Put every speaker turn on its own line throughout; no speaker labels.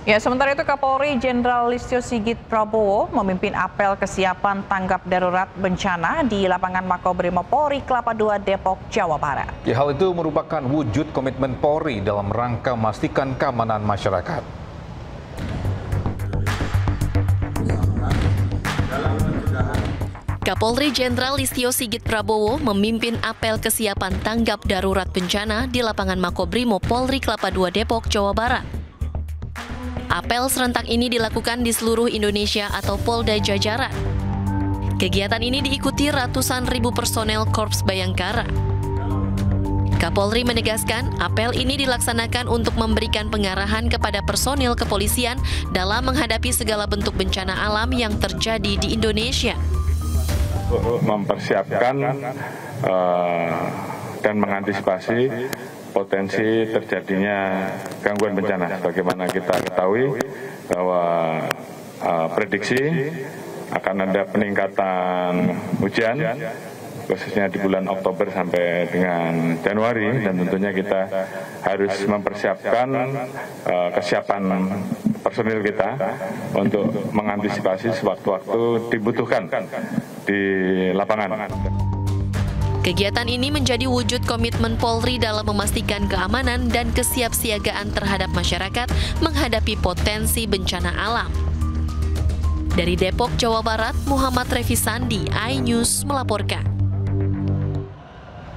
Ya, sementara itu Kapolri Jenderal Listio Sigit Prabowo memimpin apel kesiapan tanggap darurat bencana di lapangan Makobrimob Polri Kelapa II Depok, Jawa Barat.
Ya, hal itu merupakan wujud komitmen Polri dalam rangka memastikan keamanan masyarakat.
Kapolri Jenderal Listio Sigit Prabowo memimpin apel kesiapan tanggap darurat bencana di lapangan Makobrimob Polri Kelapa II Depok, Jawa Barat. Apel serentak ini dilakukan di seluruh Indonesia atau Polda jajaran. Kegiatan ini diikuti ratusan ribu personel Korps Bayangkara. Kapolri menegaskan, apel ini dilaksanakan untuk memberikan pengarahan kepada personil kepolisian dalam menghadapi segala bentuk bencana alam yang terjadi di Indonesia.
Mempersiapkan dan mengantisipasi potensi terjadinya gangguan bencana. Sebagaimana kita ketahui bahwa prediksi akan ada peningkatan hujan khususnya di bulan Oktober sampai dengan Januari, dan tentunya kita harus mempersiapkan kesiapan personil kita untuk mengantisipasi sewaktu-waktu dibutuhkan di lapangan.
Kegiatan ini menjadi wujud komitmen Polri dalam memastikan keamanan dan kesiapsiagaan terhadap masyarakat menghadapi potensi bencana alam. Dari Depok, Jawa Barat, Muhammad Revi Sandi, iNews melaporkan.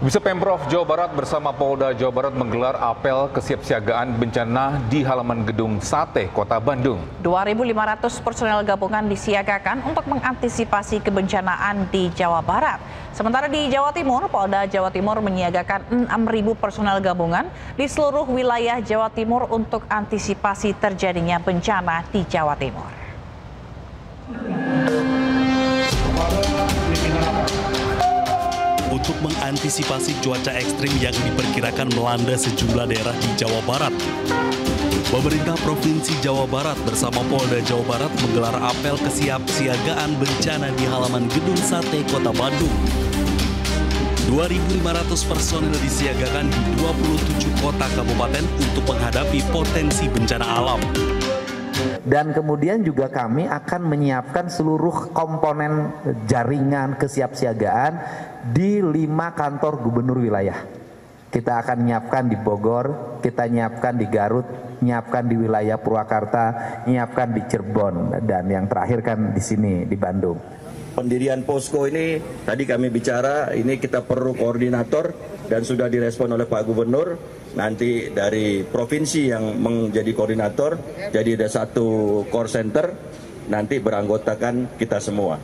Bisa Pemprov Jawa Barat bersama Polda Jawa Barat menggelar apel kesiapsiagaan bencana di halaman Gedung Sate, Kota Bandung. 2.500
personel gabungan disiagakan untuk mengantisipasi kebencanaan di Jawa Barat. Sementara di Jawa Timur, Polda Jawa Timur menyiagakan 6.000 personel gabungan di seluruh wilayah Jawa Timur untuk antisipasi terjadinya bencana di Jawa Timur.
Untuk mengantisipasi cuaca ekstrim yang diperkirakan melanda sejumlah daerah di Jawa Barat, pemerintah Provinsi Jawa Barat bersama Polda Jawa Barat menggelar apel kesiapsiagaan bencana di halaman Gedung Sate, Kota Bandung. 2.500 personil disiagakan di 27 kota kabupaten untuk menghadapi potensi bencana alam.
Dan kemudian juga kami akan menyiapkan seluruh komponen jaringan kesiapsiagaan di 5 kantor gubernur wilayah. Kita akan menyiapkan di Bogor, kita menyiapkan di Garut, menyiapkan di wilayah Purwakarta, menyiapkan di Cirebon, dan yang terakhir kan di sini di Bandung.
Pendirian posko ini tadi kami bicara, ini kita perlu koordinator dan sudah direspon oleh Pak Gubernur. Nanti dari provinsi yang menjadi koordinator, jadi ada satu core center, nanti beranggotakan kita semua.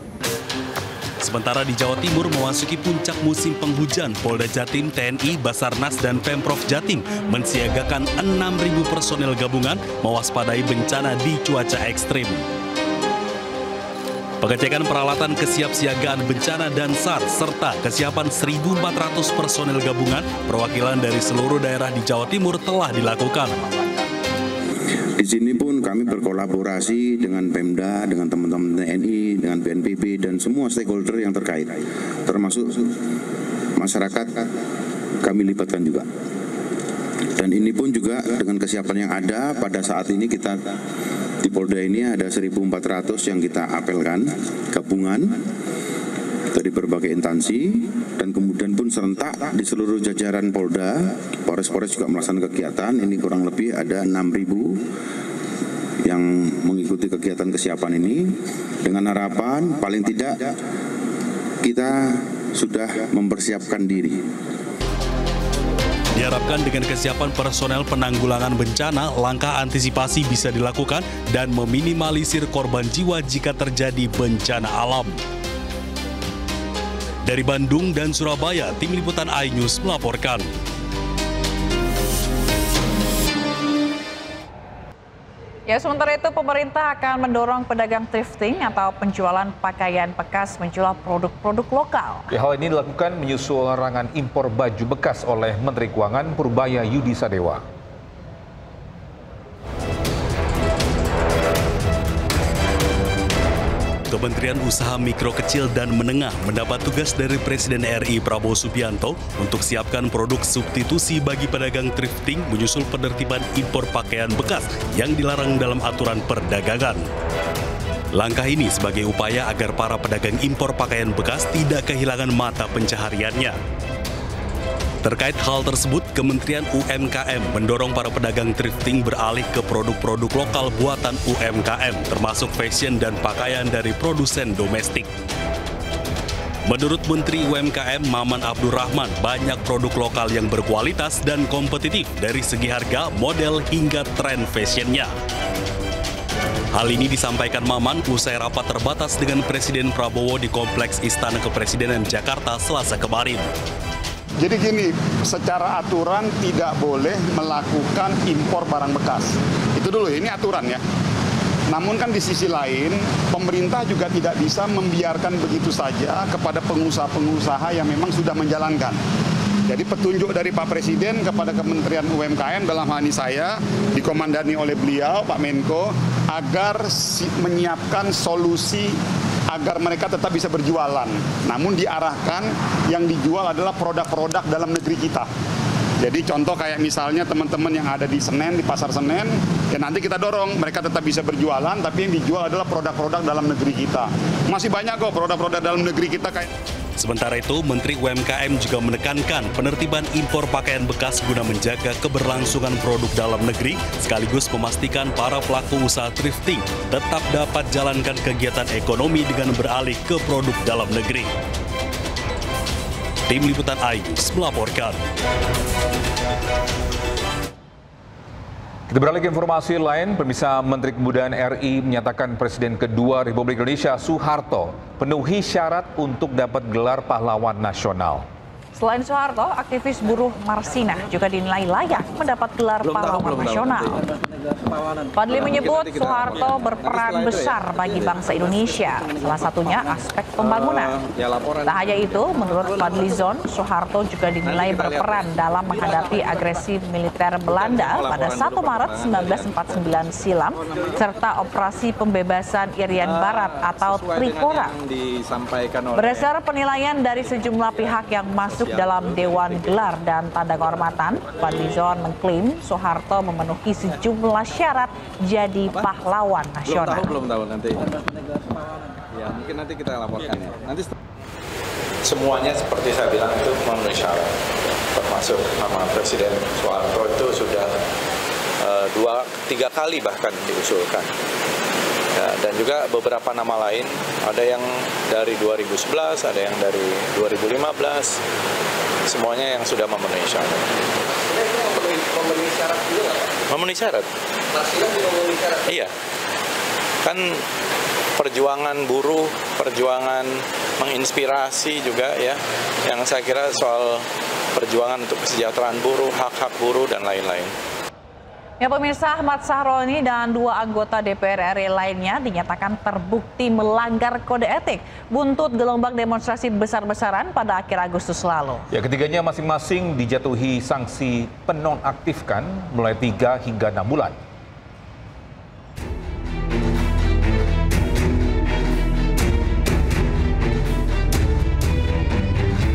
Sementara di Jawa Timur memasuki puncak musim penghujan, Polda Jatim, TNI, Basarnas, dan Pemprov Jatim mensiagakan 6.000 personel gabungan mewaspadai bencana di cuaca ekstrim. Pengecekan peralatan kesiapsiagaan bencana dan SAR serta kesiapan 1.400 personel gabungan perwakilan dari seluruh daerah di Jawa Timur telah dilakukan.
Di sini pun kami berkolaborasi dengan Pemda, dengan teman-teman TNI, dengan BNPB dan semua stakeholder yang terkait, termasuk masyarakat kami libatkan juga. Dan ini pun juga dengan kesiapan yang ada pada saat ini kita di Polda ini ada 1.400 yang kita apelkan gabungan dari berbagai instansi, dan kemudian pun serentak di seluruh jajaran Polda, Polres-Polres juga melaksanakan kegiatan. Ini kurang lebih ada 6.000 yang mengikuti kegiatan kesiapan ini dengan harapan paling tidak kita sudah mempersiapkan diri.
Diharapkan dengan kesiapan personel penanggulangan bencana, langkah antisipasi bisa dilakukan dan meminimalisir korban jiwa jika terjadi bencana alam. Dari Bandung dan Surabaya, Tim Liputan iNews melaporkan.
Ya, sementara itu pemerintah akan mendorong pedagang thrifting atau penjualan pakaian bekas menjual produk-produk lokal.
Ya, hal ini dilakukan menyusul larangan impor baju bekas oleh Menteri Keuangan Purbaya Yudi Sadewa.
Kementerian Usaha Mikro Kecil dan Menengah mendapat tugas dari Presiden RI Prabowo Subianto untuk siapkan produk substitusi bagi pedagang thrifting menyusul penertiban impor pakaian bekas yang dilarang dalam aturan perdagangan. Langkah ini sebagai upaya agar para pedagang impor pakaian bekas tidak kehilangan mata pencahariannya. Terkait hal tersebut, Kementerian UMKM mendorong para pedagang thrifting beralih ke produk-produk lokal buatan UMKM, termasuk fashion dan pakaian dari produsen domestik. Menurut Menteri UMKM Maman Abdurrahman, banyak produk lokal yang berkualitas dan kompetitif dari segi harga, model, hingga tren fashionnya. Hal ini disampaikan Maman usai rapat terbatas dengan Presiden Prabowo di Kompleks Istana Kepresidenan Jakarta Selasa kemarin.
Jadi gini, secara aturan tidak boleh melakukan impor barang bekas. Itu dulu, ini aturan ya. Namun kan di sisi lain, pemerintah juga tidak bisa membiarkan begitu saja kepada pengusaha-pengusaha yang memang sudah menjalankan. Jadi petunjuk dari Pak Presiden kepada Kementerian UMKM dalam hal ini saya, dikomandani oleh beliau, Pak Menko, agar menyiapkan solusi agar mereka tetap bisa berjualan. Namun diarahkan yang dijual adalah produk-produk dalam negeri kita. Jadi contoh kayak misalnya teman-teman yang ada di Senen, di Pasar Senen, ya nanti kita dorong mereka tetap bisa berjualan, tapi yang dijual adalah produk-produk dalam negeri kita. Masih banyak kok produk-produk dalam negeri kita kayak.
Sementara itu, Menteri UMKM juga menekankan penertiban impor pakaian bekas guna menjaga keberlangsungan produk dalam negeri, sekaligus memastikan para pelaku usaha thrifting tetap dapat jalankan kegiatan ekonomi dengan beralih ke produk dalam negeri. Tim Liputan iNews melaporkan.
Kita beralih ke informasi lain, pemirsa. Menteri Kebudayaan RI menyatakan Presiden kedua Republik Indonesia Soeharto penuhi syarat untuk dapat gelar pahlawan nasional.
Selain Soeharto, aktivis buruh Marsina juga dinilai layak mendapat gelar pahlawan nasional. Fadli menyebut Soeharto berperan besar bagi bangsa Indonesia, salah satunya aspek pembangunan. Tak hanya itu, menurut Fadli Zon, Soeharto juga dinilai berperan dalam menghadapi agresi militer Belanda pada 1 Maret 1949 silam, serta operasi pembebasan Irian Barat atau Trikora. Berdasar penilaian dari sejumlah pihak yang masuk dalam Dewan Gelar dan Tanda Kehormatan, Fadlizon mengklaim Soeharto memenuhi sejumlah syarat jadi pahlawan nasional.
Belum tahu nanti. Ya, mungkin nanti kita laporkan ya. Nanti
semuanya seperti saya bilang itu memenuhi syarat, termasuk nama Presiden Soeharto itu sudah 2-3 kali bahkan diusulkan. Ya, dan juga beberapa nama lain, ada yang dari 2011, ada yang dari 2015, semuanya yang sudah memenuhi syarat.
memenuhi syarat juga nggak, Pak?
Memenuhi syarat.
Nasional juga memenuhi syarat?
Iya. Kan perjuangan buruh, perjuangan menginspirasi juga ya, yang saya kira soal perjuangan untuk kesejahteraan buruh, hak-hak buruh, dan lain-lain.
Ya pemirsa, Ahmad Sahroni dan 2 anggota DPR RI lainnya dinyatakan terbukti melanggar kode etik buntut gelombang demonstrasi besar-besaran pada akhir Agustus lalu.
Ya, ketiganya masing-masing dijatuhi sanksi penonaktifkan mulai 3 hingga 6 bulan.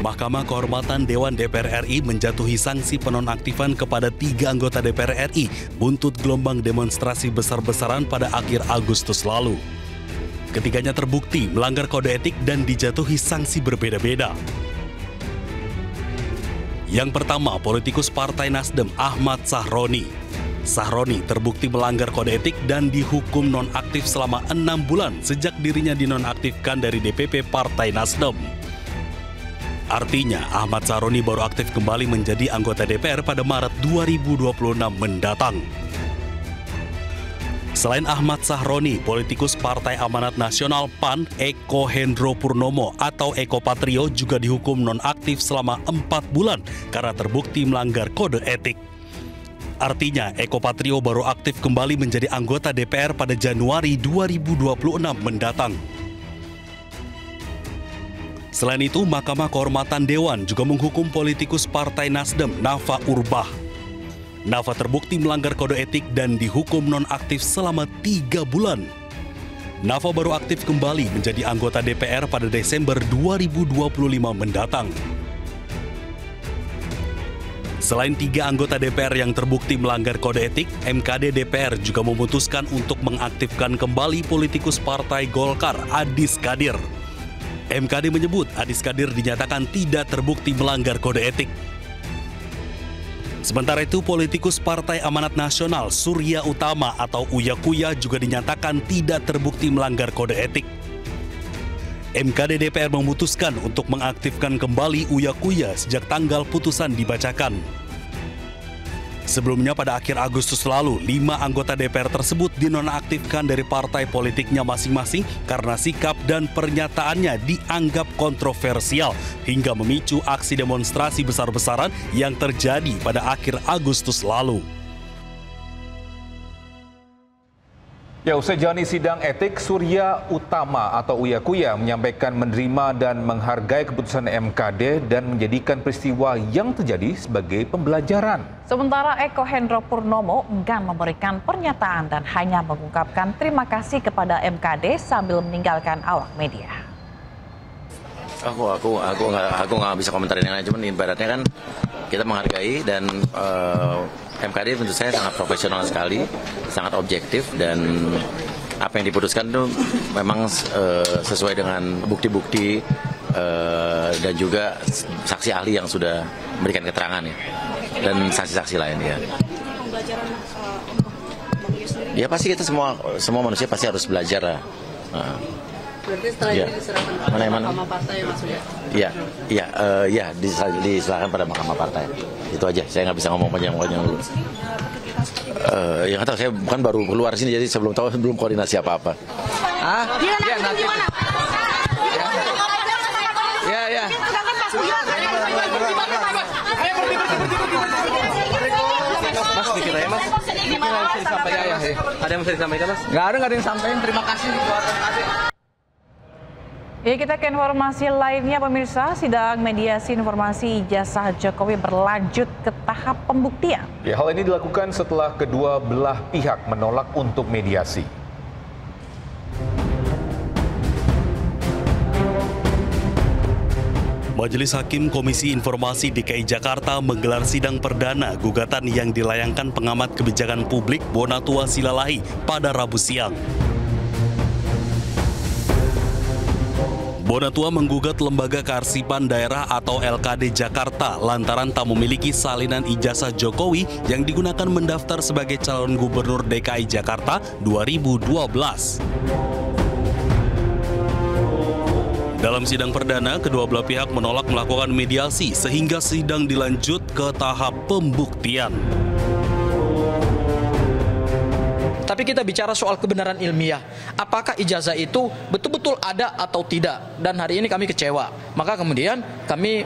Mahkamah Kehormatan Dewan DPR RI menjatuhi sanksi penonaktifan kepada 3 anggota DPR RI buntut gelombang demonstrasi besar-besaran pada akhir Agustus lalu. Ketiganya terbukti melanggar kode etik dan dijatuhi sanksi berbeda-beda. Yang pertama, politikus Partai Nasdem Ahmad Sahroni. Sahroni terbukti melanggar kode etik dan dihukum nonaktif selama 6 bulan sejak dirinya dinonaktifkan dari DPP Partai Nasdem. Artinya, Ahmad Sahroni baru aktif kembali menjadi anggota DPR pada Maret 2026 mendatang. Selain Ahmad Sahroni, politikus Partai Amanat Nasional PAN Eko Hendro Purnomo atau Eko Patrio juga dihukum nonaktif selama 4 bulan karena terbukti melanggar kode etik. Artinya, Eko Patrio baru aktif kembali menjadi anggota DPR pada Januari 2026 mendatang. Selain itu, Mahkamah Kehormatan Dewan juga menghukum politikus Partai Nasdem Nafa Urbah. Nafa terbukti melanggar kode etik dan dihukum nonaktif selama 3 bulan. Nafa baru aktif kembali menjadi anggota DPR pada Desember 2025 mendatang. Selain 3 anggota DPR yang terbukti melanggar kode etik, MKD DPR juga memutuskan untuk mengaktifkan kembali politikus Partai Golkar, Adis Kadir. MKD menyebut Adis Kadir dinyatakan tidak terbukti melanggar kode etik. Sementara itu, politikus Partai Amanat Nasional Surya Utama atau Uya Kuya juga dinyatakan tidak terbukti melanggar kode etik. MKD DPR memutuskan untuk mengaktifkan kembali Uya Kuya sejak tanggal putusan dibacakan. Sebelumnya pada akhir Agustus lalu, 5 anggota DPR tersebut dinonaktifkan dari partai politiknya masing-masing karena sikap dan pernyataannya dianggap kontroversial hingga memicu aksi demonstrasi besar-besaran yang terjadi pada akhir Agustus lalu.
Ya, usai jalani sidang etik, Surya Utama atau Uya Kuya menyampaikan menerima dan menghargai keputusan MKD dan menjadikan peristiwa yang terjadi sebagai pembelajaran.
Sementara Eko Hendro Purnomo enggan memberikan pernyataan dan hanya mengungkapkan terima kasih kepada MKD sambil meninggalkan awak media.
Aku nggak bisa komentarin yang lain, cuman ibaratnya kan kita menghargai dan MKD tentu saya sangat profesional sekali, sangat objektif, dan apa yang diputuskan itu memang sesuai dengan bukti-bukti dan juga saksi ahli yang sudah memberikan keterangan ya, dan saksi-saksi lain ya. Ya pasti kita semua manusia pasti harus belajar lah.
Berarti setelah ini diserahkan kepada Mahkamah Partai maksudnya? Iya, diserahkan pada Mahkamah Partai.
Itu aja, saya nggak bisa ngomong panjang-panjang dulu. Yang tahu saya bukan baru keluar sini, jadi sebelum tahu belum koordinasi apa-apa.
Iya, nanti.
Ya. Mas, dikit aja, Mas.
Ada yang bisa disampaikan, Mas?
Nggak ada yang disampaikan. Terima kasih.
Ya, kita ke informasi lainnya pemirsa, sidang mediasi informasi ijazah Jokowi berlanjut ke tahap pembuktian.
Ya, hal ini dilakukan setelah kedua belah pihak menolak untuk mediasi.
Majelis Hakim Komisi Informasi DKI Jakarta menggelar sidang perdana gugatan yang dilayangkan pengamat kebijakan publik Bonatua Silalahi pada Rabu siang. Bonatua menggugat Lembaga Kearsipan Daerah atau LKD Jakarta lantaran tak memiliki salinan ijazah Jokowi yang digunakan mendaftar sebagai calon gubernur DKI Jakarta 2012. Dalam sidang perdana, kedua belah pihak menolak melakukan mediasi sehingga sidang dilanjut ke tahap pembuktian.
Tapi kita bicara soal kebenaran ilmiah. Apakah ijazah itu betul-betul ada atau tidak? Dan hari ini kami kecewa. Maka kemudian kami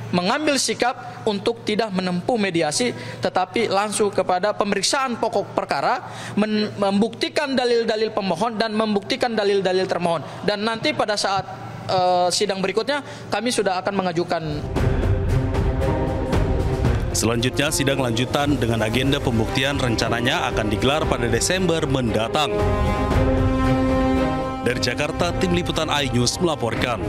mengambil sikap untuk tidak menempuh mediasi, tetapi langsung kepada pemeriksaan pokok perkara, membuktikan dalil-dalil pemohon dan membuktikan dalil-dalil termohon. Dan nanti pada saat sidang berikutnya kami sudah akan mengajukan.
Selanjutnya, sidang lanjutan dengan agenda pembuktian rencananya akan digelar pada Desember mendatang. Dari Jakarta, Tim Liputan iNews melaporkan.